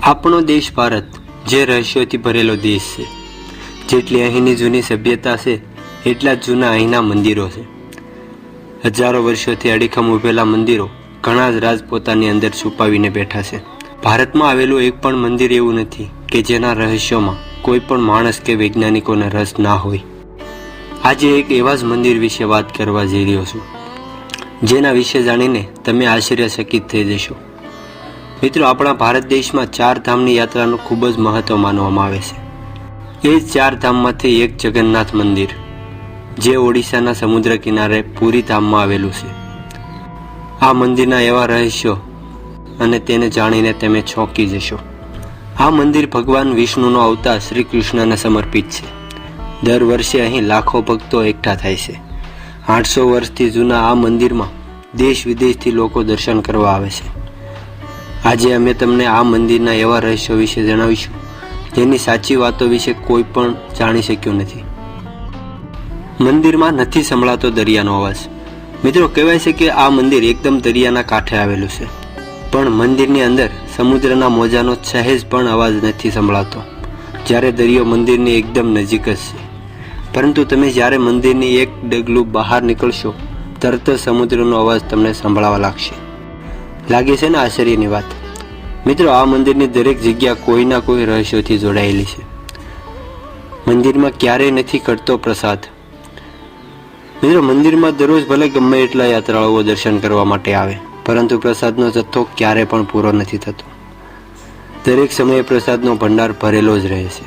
આપણો દેશ ભારત જે રહસ્યોથી ભરેલો દેશ છે. જેટલી અહીંની જૂની સભ્યતા છે એટલા જ જૂના અહીંના મંદિરો છે. હજારો વર્ષોથી અડીખમ ઉભેલા મંદિરો ઘણા જ રાજ પોતાની અંદર છુપાવીને બેઠા છે. ભારતમાં આવેલું એક પણ મંદિર એવું નથી કે જેના રહસ્યોમાં કોઈ પણ માણસ કે વૈજ્ઞાનિકોને રસ ના હોય. આજે એક એવા જ મંદિર વિશે વાત કરવા જઈ રહ્યો છું જેના વિશે જાણીને તમે આશ્ચર્યચકિત થઈ જશો. મિત્રો, આપણા ભારત દેશમાં 4 ધામની યાત્રાનું ખૂબ જ મહત્વ માનવામાં આવે છે. એ જ 4 ધામમાંથી એક જગન્નાથ મંદિર જે ઓડિશાના સમુદ્ર કિનારે પુરી ધામમાં આવેલું છે. આ મંદિરના એવા રહસ્યો અને તેને જાણીને તમે ચોંકી જશો. આ મંદિર ભગવાન વિષ્ણુનો અવતાર શ્રી કૃષ્ણને સમર્પિત છે. દર વર્ષે અહીં લાખો ભક્તો એકઠા થાય છે. 800 વર્ષથી જૂના આ મંદિરમાં દેશ વિદેશથી લોકો દર્શન કરવા આવે છે. આજે અમે તમને આ મંદિરના એવા રહસ્યો વિશે જણાવીશું જેની સાચી વાતો વિશે કોઈ પણ જાણી શક્યું નથી. મંદિરમાં નથી સંભળાતો દરિયાનો અવાજ. મિત્રો, કહેવાય છે કે આ મંદિર એકદમ દરિયાના કાંઠે આવેલું છે, પણ મંદિરની અંદર સમુદ્રના મોજાનો સહેજ પણ અવાજ નથી સંભળાતો, જ્યારે દરિયો મંદિરની એકદમ નજીક જ છે. પરંતુ તમે જ્યારે મંદિરની એક ડગલું બહાર નીકળશો તરત જ સમુદ્રનો અવાજ તમને સંભળાવા લાગશે. લાગે છે ને આશ્ચર્યની વાત? મિત્રો, આ મંદિરની દરેક જગ્યા કોઈના કોઈ રહસ્યોથી જોડાયેલી છે. મંદિરમાં ક્યારેય નથી ઘટતો પ્રસાદ. મિત્રો, મંદિરમાં દરરોજ ભલે ગમે એટલા યાત્રાળુઓ દર્શન કરવા માટે આવે, પરંતુ પ્રસાદનો જથ્થો ક્યારે પણ પૂરો નથી થતો. દરેક સમયે પ્રસાદનો ભંડાર ભરેલો જ રહે છે.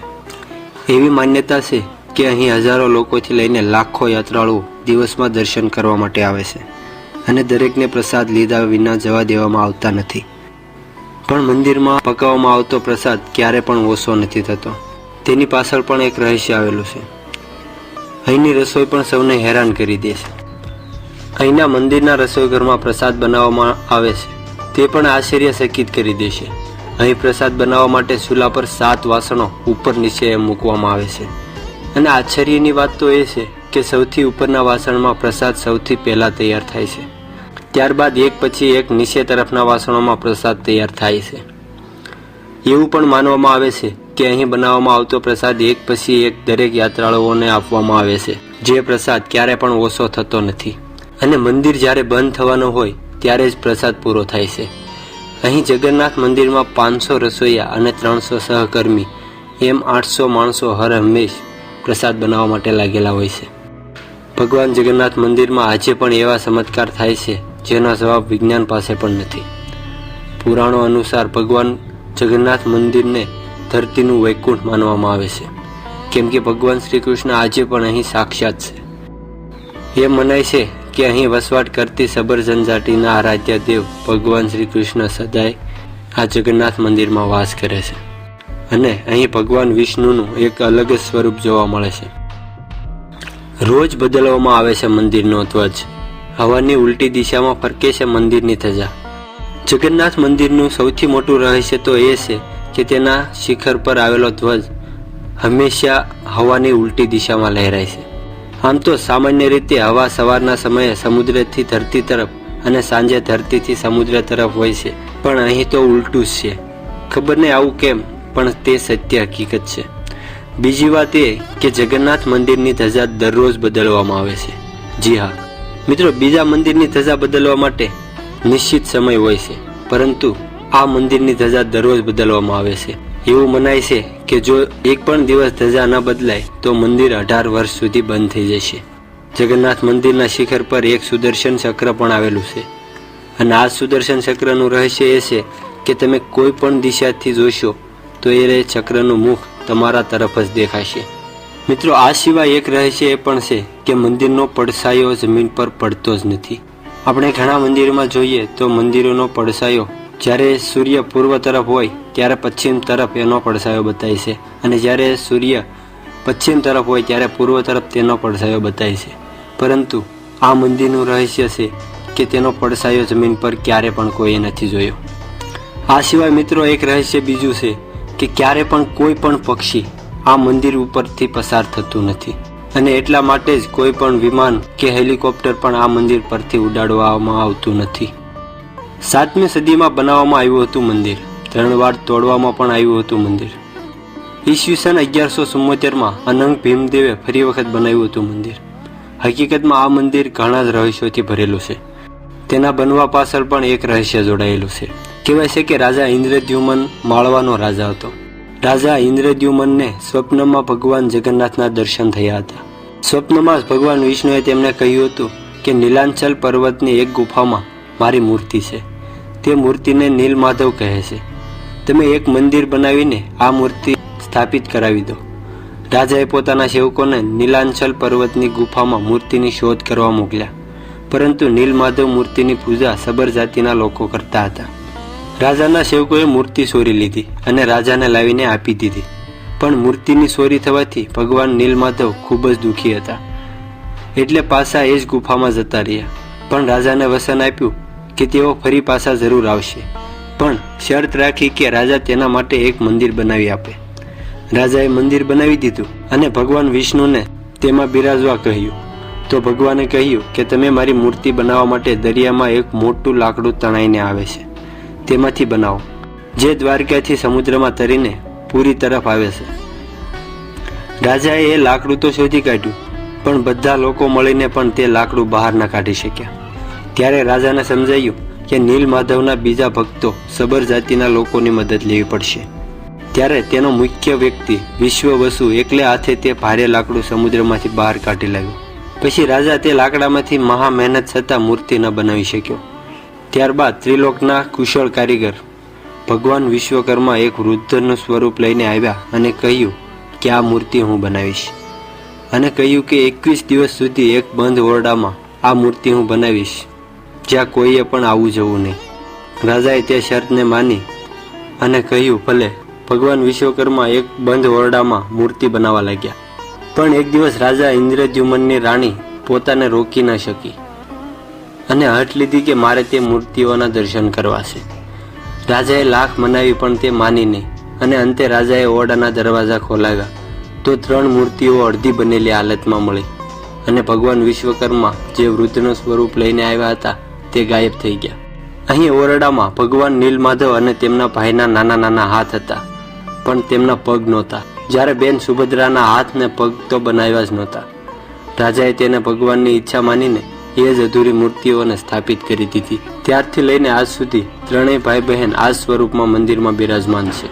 એવી માન્યતા છે કે અહીં હજારો લોકોથી લઈને લાખો યાત્રાળુઓ દિવસમાં દર્શન કરવા માટે આવે છે અને દરેકને પ્રસાદ લીધા વિના જવા દેવામાં આવતા નથી. પણ મંદિરમાં પકાવવામાં આવતો પ્રસાદ ક્યારે પણ ઓછો નથી થતો. તેની પાછળ પણ એક રહસ્ય આવેલું છે. અહીંની રસોઈ પણ સૌને હેરાન કરી દે છે. અહીંના મંદિરના રસોઈઘરમાં પ્રસાદ બનાવવામાં આવે છે તે પણ આશ્ચર્યચકિત કરી દેશે. અહીં પ્રસાદ બનાવવા માટે ચૂલા પર 7 વાસણો ઉપર નીચે એમ મૂકવામાં આવે છે. અને આશ્ચર્યની વાત તો એ છે કે સૌથી ઉપરના વાસણમાં પ્રસાદ સૌથી પહેલાં તૈયાર થાય છે. ત્યારબાદ એક પછી એક નીચે તરફના વાસણોમાં પ્રસાદ તૈયાર થાય છે. એવું પણ માનવામાં આવે છે કે અહીં બનાવવામાં આવતો પ્રસાદ એક પછી એક દરેક યાત્રાળુઓને આપવામાં આવે છે, જે પ્રસાદ ક્યારે પણ ઓછો થતો નથી. અને મંદિર જ્યારે બંધ થવાનું હોય ત્યારે જ પ્રસાદ પૂરો થાય છે. અહીં જગન્નાથ મંદિરમાં 500 રસોઈયા અને 300 સહકર્મી એમ 800 માણસો હર હંમેશ પ્રસાદ બનાવવા માટે લાગેલા હોય છે. ભગવાન જગન્નાથ મંદિરમાં આજે પણ એવા ચમત્કાર થાય છે જેનો જવાબ વિજ્ઞાન પાસે પણ નથી. પુરાણો અનુસાર ભગવાન જગન્નાથ મંદિરને ધરતીનું વૈકુંઠ માનવામાં આવે છે, કેમ કે ભગવાન શ્રી કૃષ્ણ આજે પણ અહીં સાક્ષાત છે. એ મનાય છે કે અહીં વસવાટ કરતી સબર જનજાતિના આરાધ્ય દેવ ભગવાન શ્રી કૃષ્ણ સદાય આ જગન્નાથ મંદિરમાં વાસ કરે છે. અને અહીં ભગવાન વિષ્ણુનું એક અલગ જ સ્વરૂપ જોવા મળે છે. રોજ બદલવામાં આવે છે મંદિરનો ધ્વજ. હવાની ઉલટી દિશામાં ફરકે છે મંદિરની ધજા. જગન્નાથ મંદિરનું સૌથી મોટું રહસ્ય તો એ છે કે તેના શિખર પર આવેલો ધ્વજ હંમેશા હવાની ઉલટી દિશામાં લહેરાય છે. આમ તો સામાન્ય રીતે હવા સવારના સમયે સમુદ્રથી ધરતી તરફ અને સાંજે ધરતીથી સમુદ્ર તરફ હોય છે, પણ અહીં તો ઉલટું જ છે. ખબર નહીં આવું કેમ, પણ તે સત્ય હકીકત છે. બીજી વાત એ કે જગન્નાથ મંદિરની ધજા દરરોજ બદલવામાં આવે છે. જી હા મિત્રો, બીજા મંદિરની ધજા બદલવા માટે નિશ્ચિત સમય હોય છે, પરંતુ આ મંદિરની ધજા દરરોજ બદલવામાં આવે છે. એવું મનાય છે કે જો એક પણ દિવસ ધજા ન બદલાય તો મંદિર 18 વર્ષ સુધી બંધ થઈ જશે. જગન્નાથ મંદિરના શિખર પર એક સુદર્શન ચક્ર પણ આવેલું છે. અને આ સુદર્શન ચક્રનું રહસ્ય એ છે કે તમે કોઈ પણ દિશાથી જોશો તો એ ચક્રનું મુખ તમારા તરફ જ દેખાશે. મિત્રો, આ સિવાય એક રહસ્ય એ પણ છે કે મંદિરનો પડછાયો જમીન પર પડતો જ નથી. આપણે ઘણા મંદિરોમાં જોઈએ તો મંદિરોનો પડછાયો જ્યારે સૂર્ય પૂર્વ તરફ હોય ત્યારે પશ્ચિમ તરફ એનો પડછાયો બતાય છે, અને જ્યારે સૂર્ય પશ્ચિમ તરફ હોય ત્યારે પૂર્વ તરફ તેનો પડછાયો બતાય છે. પરંતુ આ મંદિરનું રહસ્ય છે કે તેનો પડછાયો જમીન પર ક્યારે પણ કોઈએ નથી જોયો. આ સિવાય મિત્રો એક રહસ્ય બીજું છે કે ક્યારે પણ કોઈ પણ પક્ષી આ મંદિર ઉપરથી પસાર થતું નથી, અને એટલા માટે જ કોઈ પણ વિમાન કે હેલિકોપ્ટર પણ આ મંદિર પરથી ઉડાડવામાં આવતું નથી. 7મી સદીમાં બનાવવામાં આવ્યું હતું મંદિર. 3 વાર તોડવામાં પણ આવ્યું હતું મંદિર. ઈસવીસન 1174માં અનંગ ભીમદેવે ફરી વખત બનાવ્યું હતું મંદિર. હકીકતમાં આ મંદિર ઘણા જ રહસ્યોથી ભરેલું છે. તેના બનવા પાછળ પણ એક રહસ્ય જોડાયેલું છે. કહેવાય છે કે રાજા ઇન્દ્રદ્યુમન માળવાનો રાજા હતો. રાજા ઇન્દ્રદ્યુમનને સ્વપ્નમાં ભગવાન જગન્નાથના દર્શન થયા હતા. સ્વપ્નમાં જ ભગવાન વિષ્ણુએ તેમને કહ્યું હતું કે નીલાંચલ પર્વતની એક ગુફામાં મારી મૂર્તિ છે. તે મૂર્તિને નીલમાધવ કહે છે. તમે એક મંદિર બનાવીને આ મૂર્તિ સ્થાપિત કરાવી દો. રાજાએ પોતાના સેવકોને નીલાંચલ પર્વતની ગુફામાં મૂર્તિની શોધ કરવા મોકલ્યા, પરંતુ નીલમાધવ મૂર્તિની પૂજા સબર જાતિના લોકો કરતા હતા. રાજાના સેવકોએ મૂર્તિ ચોરી લીધી અને રાજાને લાવીને આપી દીધી. પણ મૂર્તિની ચોરી થવાથી ભગવાન નીલમાધવ ખૂબ જ દુઃખી હતા, એટલે પાછા એ જ ગુફામાં જતા રહ્યા. પણ રાજાને વચન આપ્યું કે તેઓ ફરી પાછા જરૂર આવશે, પણ શરત રાખી કે રાજા તેના માટે એક મંદિર બનાવી આપે. રાજાએ મંદિર બનાવી દીધું અને ભગવાન વિષ્ણુને તેમાં બિરાજવા કહ્યું. તો ભગવાને કહ્યું કે તમે મારી મૂર્તિ બનાવવા માટે દરિયામાં એક મોટું લાકડું તણાઈને આવે છે, તેમાંથી બનાવો, જે દ્વારકાથી સમુદ્રમાં તરીને પૂરી તરફ આવે છે. રાજાએ એ લાકડું તો શોધી કાઢ્યું, પણ બધા લોકો મળીને પણ તે લાકડું બહાર ન કાઢી શક્યા. ત્યારે રાજાને સમજાયું કે નીલમાધવના બીજા ભક્તો સબર જાતિના લોકોની મદદ લેવી પડશે. ત્યારે તેનો મુખ્ય વ્યક્તિ વિશ્વવસુ એકલે હાથે તે ભારે લાકડું સમુદ્રમાંથી બહાર કાઢી લાવ્યું. પછી રાજા તે લાકડામાંથી મહા મહેનત છતાં મૂર્તિ ન બનાવી શક્યો. ત્યારબાદ ત્રિલોકના કુશળ કારીગર ભગવાન વિશ્વકર્મા એક વૃદ્ધનું સ્વરૂપ લઈને આવ્યા અને કહ્યું કે આ મૂર્તિ હું બનાવીશ, અને કહ્યું કે 21 દિવસ સુધી એક બંધ ઓરડામાં આ મૂર્તિ હું બનાવીશ, જ્યાં કોઈએ પણ આવવું જવું નહીં. રાજાએ તે શરતને માની અને કહ્યું ભલે. ભગવાન વિશ્વકર્મા એક બંધ ઓરડામાં મૂર્તિ બનાવવા લાગ્યા. પણ એક દિવસ રાજા ઇન્દ્રદ્યુમનની રાણી પોતાને રોકી ન શકી અને હઠ લીધી કે મારે તે મૂર્તિઓના દર્શન કરવા છે. રાજાએ લાખ મનાવી પણ તે માની નહીં, અને અંતે રાજાએ ઓરડાના દરવાજા ખોલાવ્યા તો 3 મૂર્તિઓ અડધી બનેલી હાલતમાં મળી, અને ભગવાન વિશ્વકર્મા જે વૃદ્ધનું સ્વરૂપ લઈને આવ્યા હતા તે ગાયબ થઈ ગયા. અહીં ઓરડામાં ભગવાન નીલમાધવ અને તેમના ભાઈના નાના નાના હાથ હતા, પણ તેમના પગ નહોતા. જ્યારે બેન સુભદ્રાના હાથ ને પગ તો બનાવ્યા જ નહોતા. રાજાએ તેને ભગવાનની ઈચ્છા માનીને એ જ અધૂરી મૂર્તિઓને સ્થાપિત કરી દીધી. ત્યારથી લઈને આજ સુધી 3 ભાઈ બહેન આ સ્વરૂપમાં મંદિરમાં બિરાજમાન છે.